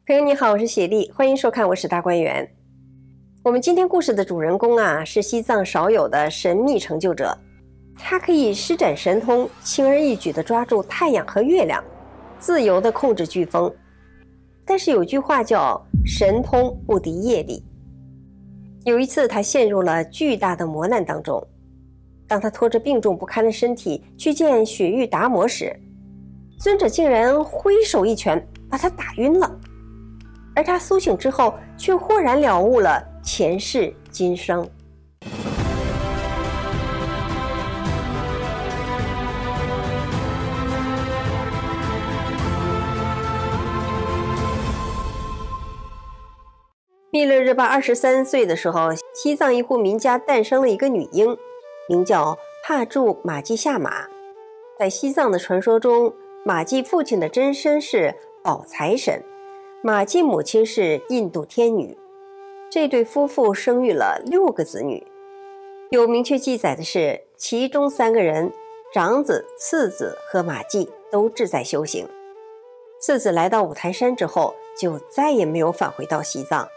朋友你好，我是雪莉，欢迎收看我是大观园。我们今天故事的主人公是西藏少有的神秘成就者，他可以施展神通，轻而易举地抓住太阳和月亮，自由地控制飓风。但是有句话叫神通不敌业力。有一次他陷入了巨大的磨难当中，当他拖着病重不堪的身体去见雪域达摩时，尊者竟然挥手一拳把他打晕了。而他苏醒之后，却豁然了悟了前世今生。密勒日巴23岁的时候，西藏一户民家诞生了一个女婴，名叫帕柱玛济夏玛。在西藏的传说中，玛济父亲的真身是保财神，玛济母亲是印度天女。这对夫妇生育了6个子女，有明确记载的是，其中3个人，长子、次子和玛济都志在修行。次子来到五台山之后，就再也没有返回到西藏。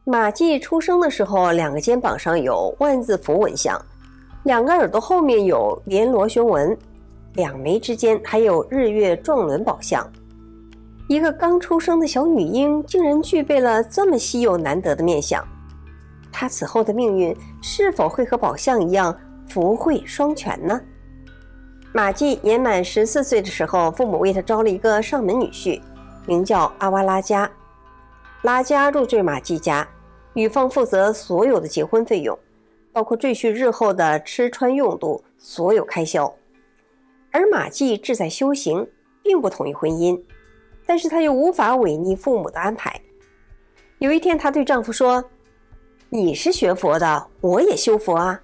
玛济出生的时候，2个肩膀上有万字符纹像，2个耳朵后面有莲螺旋纹，2眉之间还有日月状轮宝相。一个刚出生的小女婴竟然具备了这么稀有难得的面相，她此后的命运是否会和宝相一样福慧双全呢？玛济年满14岁的时候，父母为她招了一个上门女婿，名叫阿哇拉加。拉加入赘玛济家，女方负责所有的结婚费用，包括赘婿日后的吃穿用度所有开销。而玛济志在修行，并不同意婚姻，但是她又无法违逆父母的安排。有一天她对丈夫说，你是学佛的，我也修佛啊。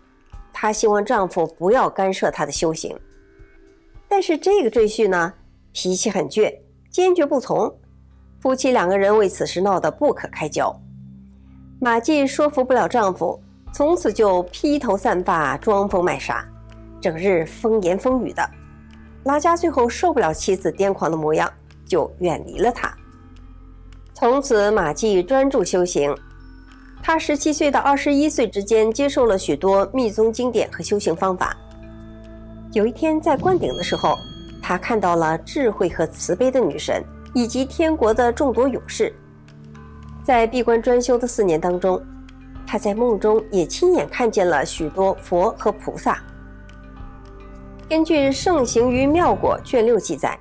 她希望丈夫不要干涉她的修行。但是这个赘婿呢，脾气很倔，坚决不从。夫妻2个人为此事闹得不可开交。玛济说服不了丈夫，从此就披头散发，装疯卖傻，整日风言风语的。拉加最后受不了妻子癫狂的模样，就远离了他。从此玛济专注修行。他17岁到21岁之间接受了许多密宗经典和修行方法。有一天在灌顶的时候，他看到了智慧和慈悲的女神以及天国的众多勇士。在闭关专修的4年当中，他在梦中也亲眼看见了许多佛和菩萨。根据《盛行于妙果》卷6记载，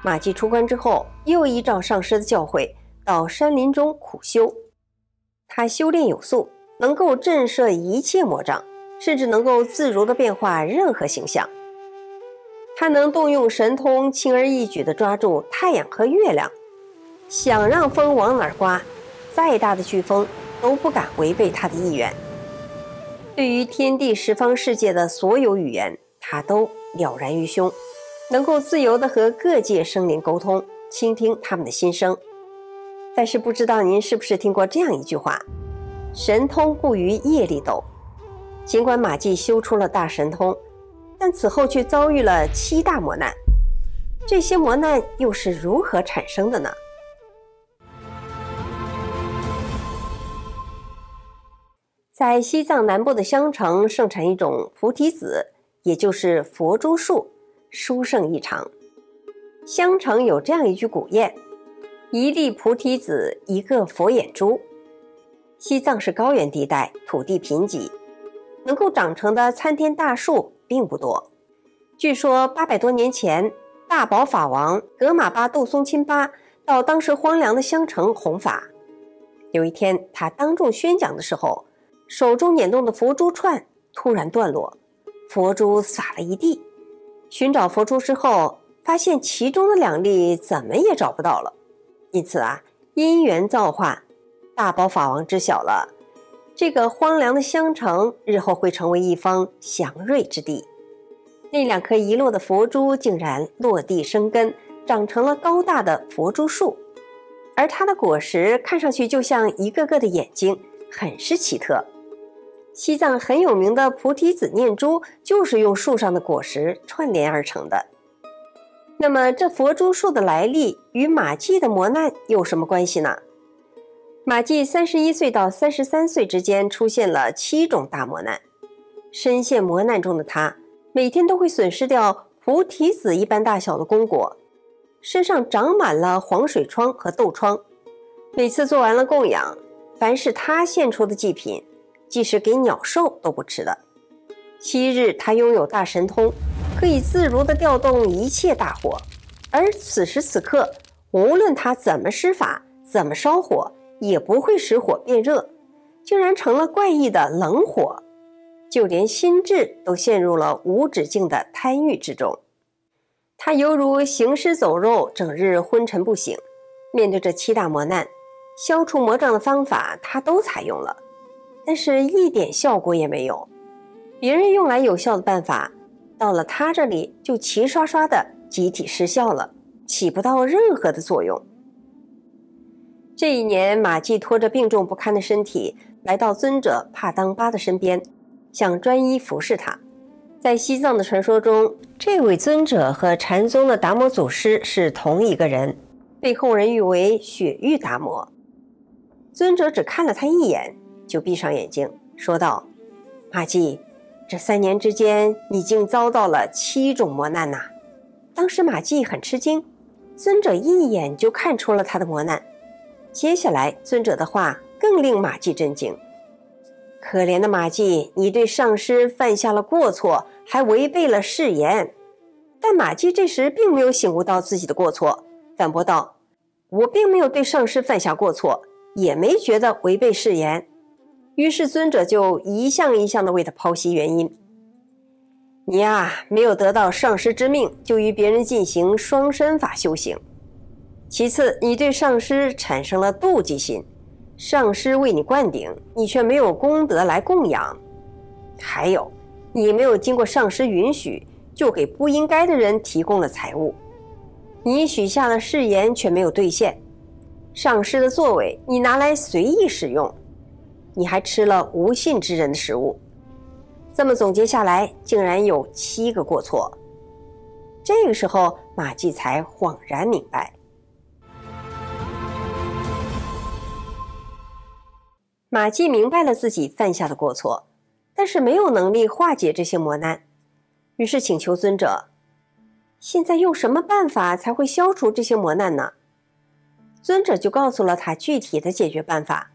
玛济出关之后，又依照上师的教诲到山林中苦修。他修炼有素，能够震慑一切魔障，甚至能够自如地变化任何形象。他能动用神通，轻而易举地抓住太阳和月亮，想让风往哪儿刮，再大的飓风都不敢违背他的意愿。对于天地十方世界的所有语言，他都了然于胸，能够自由地和各界生灵沟通，倾听他们的心声。但是不知道您是不是听过这样一句话，神通不与业力斗。尽管玛济修出了大神通，但此后却遭遇了7大磨难。这些磨难又是如何产生的呢？在西藏南部的香城盛产一种菩提子，也就是佛珠树，殊胜异常。香城有这样一句古谚，一粒菩提子，一个佛眼珠。西藏是高原地带，土地贫瘠，能够长成的参天大树并不多。据说800多年前，大宝法王格玛巴杜松钦巴到当时荒凉的香城弘法。有一天他当众宣讲的时候，手中捻动的佛珠串突然断落，佛珠洒了一地。寻找佛珠之后，发现其中的2粒怎么也找不到了。因此因缘造化，大宝法王知晓了，这个荒凉的香城日后会成为一方祥瑞之地。那2颗遗落的佛珠竟然落地生根，长成了高大的佛珠树，而它的果实看上去就像一个个的眼睛，很是奇特。西藏很有名的菩提子念珠就是用树上的果实串联而成的。那么这佛珠树的来历与马季的磨难有什么关系呢？马季31岁到33岁之间出现了7种大磨难，深陷磨难中的他，每天都会损失掉菩提子一般大小的功果，身上长满了黄水疮和痘疮。每次做完了供养，凡是他献出的祭品，即使给鸟兽都不吃的。昔日他拥有大神通，可以自如地调动一切大火，而此时此刻，无论他怎么施法，怎么烧火，也不会使火变热，竟然成了怪异的冷火，就连心智都陷入了无止境的贪欲之中。他犹如行尸走肉，整日昏沉不醒。面对这7大磨难，消除魔障的方法他都采用了，但是一点效果也没有。别人用来有效的办法，到了他这里就齐刷刷的集体失效了，起不到任何的作用。这一年，马季拖着病重不堪的身体来到尊者帕当巴的身边，想专一服侍他。在西藏的传说中，这位尊者和禅宗的达摩祖师是同一个人，被后人誉为雪域达摩。尊者只看了他一眼，就闭上眼睛，说道：马季，这3年之间，你竟遭到了7种磨难呐！当时马季很吃惊，尊者一眼就看出了他的磨难。接下来，尊者的话更令马季震惊。可怜的马季，你对上师犯下了过错，还违背了誓言。但马季这时并没有醒悟到自己的过错，反驳道：我并没有对上师犯下过错，也没觉得违背誓言。于是尊者就一项一项地为他剖析原因。你呀，没有得到上师之命，就与别人进行双身法修行。其次，你对上师产生了妒忌心，上师为你灌顶，你却没有功德来供养。还有，你没有经过上师允许，就给不应该的人提供了财物。你许下了誓言却没有兑现，上师的作为你拿来随意使用，你还吃了无信之人的食物。这么总结下来，竟然有7个过错。这个时候，马季才恍然明白。马季明白了自己犯下的过错，但是没有能力化解这些磨难，于是请求尊者：现在用什么办法才会消除这些磨难呢？尊者就告诉了他具体的解决办法。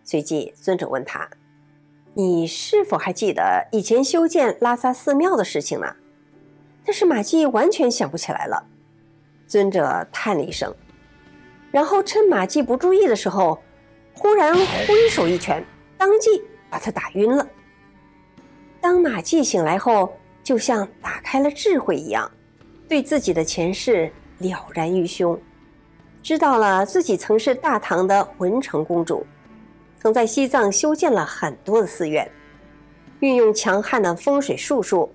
随即尊者问他：你是否还记得以前修建拉萨寺庙的事情呢？但是马季完全想不起来了。尊者叹了一声，然后趁马季不注意的时候，忽然挥手一拳，当即把他打晕了。当马季醒来后，就像打开了智慧一样，对自己的前世了然于胸，知道了自己曾是大唐的文成公主，曾在西藏修建了很多的寺院，运用强悍的风水术数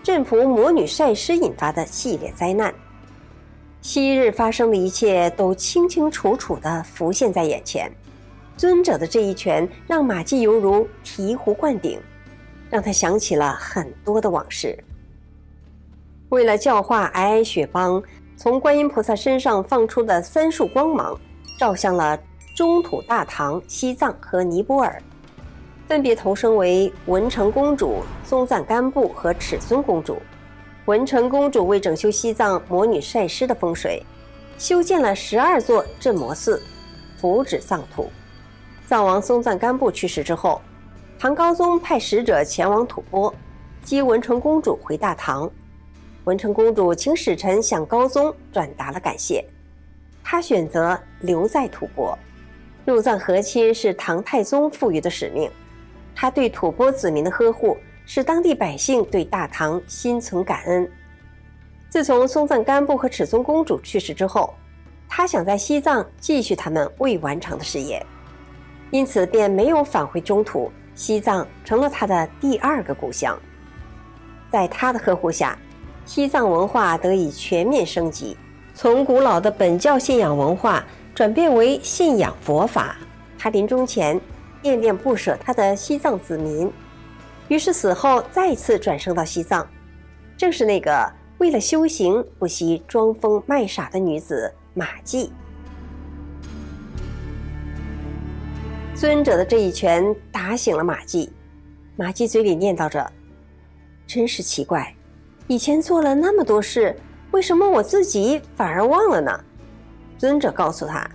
镇服魔女晒尸引发的系列灾难。昔日发生的一切都清清楚楚地浮现在眼前。尊者的这一拳让马季犹如醍醐灌顶，让他想起了很多的往事。为了教化皑皑雪邦，从观音菩萨身上放出的3束光芒照向了中土大唐、西藏和尼泊尔，分别投生为文成公主、松赞干布和尺尊公主。文成公主为整修西藏魔女晒尸的风水，修建了12座镇魔寺，福祉藏土。藏王松赞干布去世之后，唐高宗派使者前往吐蕃，接文成公主回大唐。文成公主请使臣向高宗转达了感谢，她选择留在吐蕃。入藏和亲是唐太宗赋予的使命，他对吐蕃子民的呵护使当地百姓对大唐心存感恩。自从松赞干布和尺尊公主去世之后，他想在西藏继续他们未完成的事业，因此便没有返回中土，西藏成了他的第2个故乡。在他的呵护下，西藏文化得以全面升级，从古老的本教信仰文化转变为信仰佛法。他临终前恋恋不舍他的西藏子民，于是死后再次转生到西藏，正是那个为了修行不惜装疯卖傻的女子马季。尊者的这一拳打醒了马季，马季嘴里念叨着：真是奇怪，以前做了那么多事，为什么我自己反而忘了呢？尊者告诉他，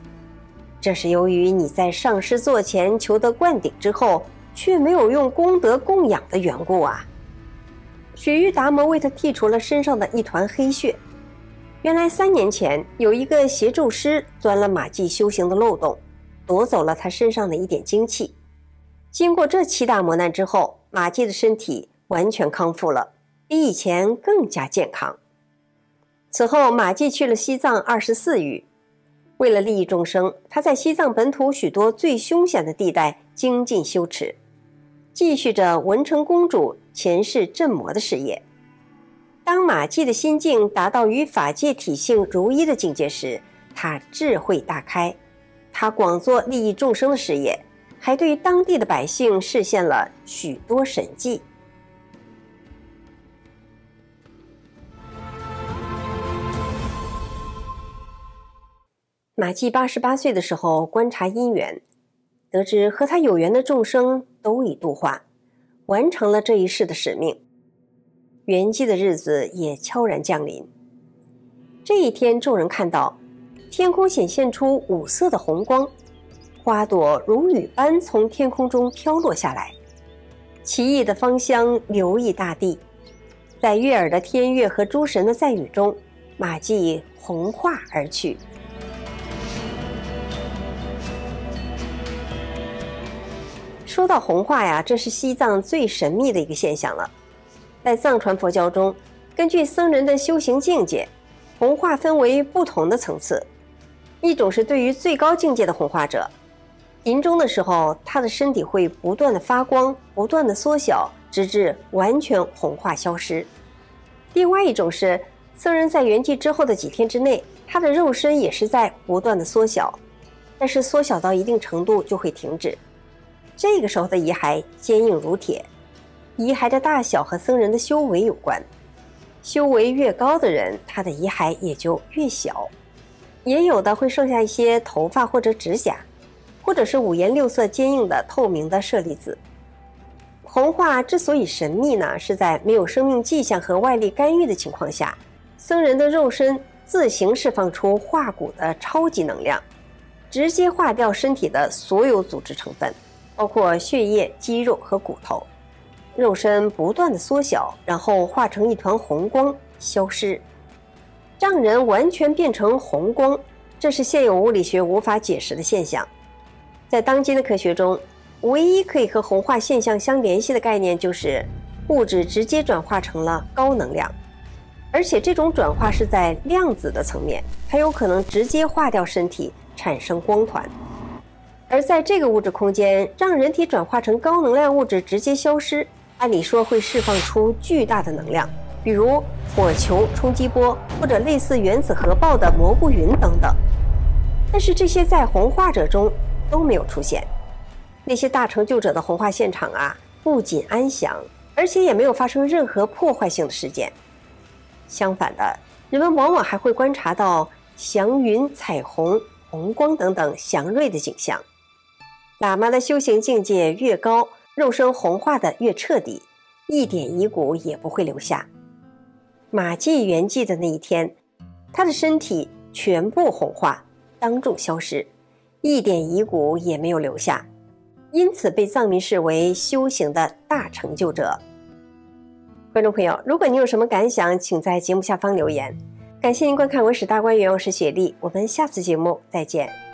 这是由于你在上师座前求得灌顶之后，却没有用功德供养的缘故啊。雪域达摩为他剔除了身上的一团黑血。原来3年前，有一个邪咒师钻了马季修行的漏洞，夺走了他身上的一点精气。经过这7大磨难之后，马季的身体完全康复了，比以前更加健康。此后，马季去了西藏24域，为了利益众生，他在西藏本土许多最凶险的地带精进修持，继续着文成公主前世镇魔的事业。当马季的心境达到与法界体性如一的境界时，他智慧大开，他广做利益众生的事业，还对当地的百姓实现了许多神迹。马季88岁的时候观察因缘，得知和他有缘的众生都已度化，完成了这一世的使命，圆寂的日子也悄然降临。这一天，众人看到天空显现出5色的红光，花朵如雨般从天空中飘落下来，奇异的芳香流溢大地。在悦耳的天乐和诸神的赞语中，马季红化而去。说到红化呀，这是西藏最神秘的一个现象了。在藏传佛教中，根据僧人的修行境界，红化分为不同的层次。一种是对于最高境界的红化者，临终的时候，他的身体会不断的发光，不断的缩小，直至完全红化消失。另外一种是僧人在圆寂之后的几天之内，他的肉身也是在不断的缩小，但是缩小到一定程度就会停止。这个时候的遗骸坚硬如铁，遗骸的大小和僧人的修为有关，修为越高的人，他的遗骸也就越小。也有的会剩下一些头发或者指甲，或者是5颜6色坚硬的透明的舍利子。红化之所以神秘呢，是在没有生命迹象和外力干预的情况下，僧人的肉身自行释放出化骨的超级能量，直接化掉身体的所有组织成分，包括血液、肌肉和骨头，肉身不断的缩小，然后化成一团红光消失，让人完全变成红光。这是现有物理学无法解释的现象。在当今的科学中，唯一可以和红化现象相联系的概念就是物质直接转化成了高能量，而且这种转化是在量子的层面，它有可能直接化掉身体，产生光团。而在这个物质空间，让人体转化成高能量物质直接消失，按理说会释放出巨大的能量，比如火球、冲击波，或者类似原子核爆的蘑菇云等等。但是这些在红化者中都没有出现。那些大成就者的红化现场啊，不仅安详，而且也没有发生任何破坏性的事件。相反的，人们往往还会观察到祥云、彩虹、红光等等祥瑞的景象。喇嘛的修行境界越高，肉身红化的越彻底，一点遗骨也不会留下。马季圆寂的那一天，他的身体全部红化，当众消失，一点遗骨也没有留下，因此被藏民视为修行的大成就者。观众朋友，如果您有什么感想，请在节目下方留言。感谢您观看《文史大观园》，我是雪莉，我们下次节目再见。